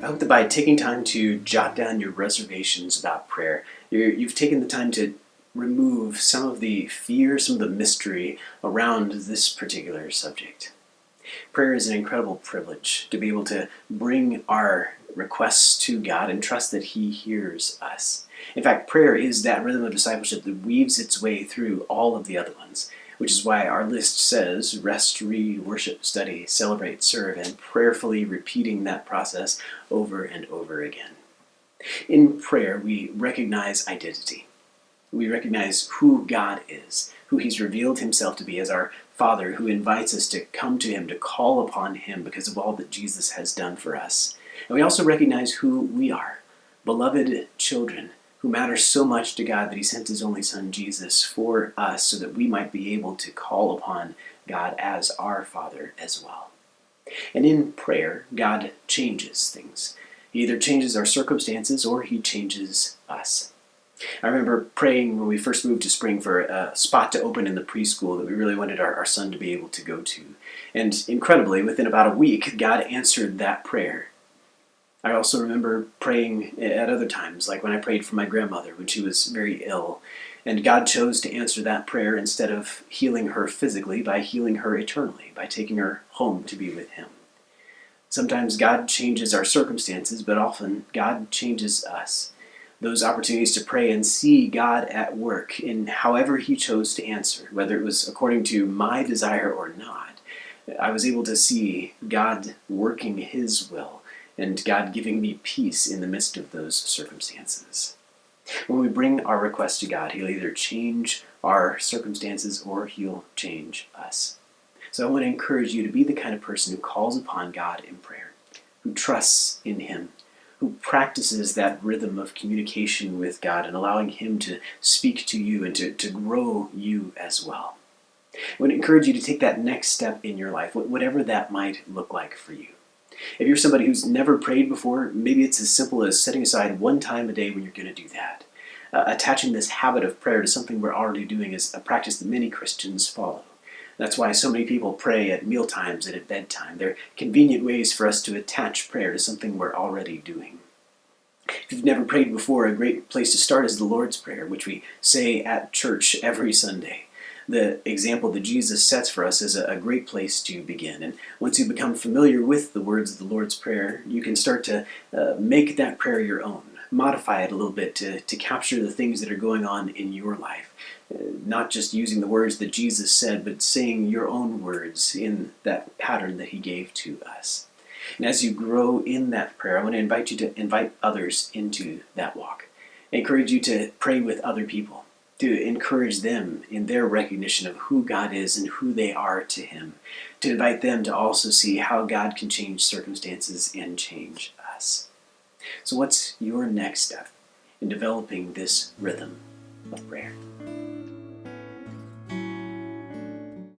I hope that by taking time to jot down your reservations about prayer, you've taken the time to remove some of the fear, some of the mystery around this particular subject. Prayer is an incredible privilege to be able to bring our requests to God and trust that He hears us. In fact, prayer is that rhythm of discipleship that weaves its way through all of the other ones, which is why our list says rest, read, worship, study, celebrate, serve, and prayerfully repeating that process over and over again. In prayer, we recognize identity. We recognize who God is, who He's revealed Himself to be as our Father, who invites us to come to Him, to call upon Him because of all that Jesus has done for us. And we also recognize who we are, beloved children who matter so much to God that He sent His only Son, Jesus, for us so that we might be able to call upon God as our Father as well. And in prayer, God changes things. He either changes our circumstances or He changes us. I remember praying when we first moved to Spring for a spot to open in the preschool that we really wanted our son to be able to go to. And incredibly, within about a week, God answered that prayer. I also remember praying at other times, like when I prayed for my grandmother when she was very ill. And God chose to answer that prayer instead of healing her physically by healing her eternally, by taking her home to be with Him. Sometimes God changes our circumstances, but often God changes us. Those opportunities to pray and see God at work in however He chose to answer, whether it was according to my desire or not, I was able to see God working His will and God giving me peace in the midst of those circumstances. When we bring our request to God, He'll either change our circumstances or He'll change us. So I want to encourage you to be the kind of person who calls upon God in prayer, who trusts in Him, who practices that rhythm of communication with God and allowing Him to speak to you and to grow you as well. I want to encourage you to take that next step in your life, whatever that might look like for you. If you're somebody who's never prayed before, maybe it's as simple as setting aside one time a day when you're going to do that. Attaching this habit of prayer to something we're already doing is a practice that many Christians follow. That's why so many people pray at meal times and at bedtime. They're convenient ways for us to attach prayer to something we're already doing. If you've never prayed before, a great place to start is the Lord's Prayer, which we say at church every Sunday. The example that Jesus sets for us is a great place to begin. And once you become familiar with the words of the Lord's Prayer, you can start to make that prayer your own. Modify it a little bit to capture the things that are going on in your life. Not just using the words that Jesus said, but saying your own words in that pattern that He gave to us. And as you grow in that prayer, I want to invite you to invite others into that walk. I encourage you to pray with other people, to encourage them in their recognition of who God is and who they are to Him, to invite them to also see how God can change circumstances and change us. So what's your next step in developing this rhythm of prayer?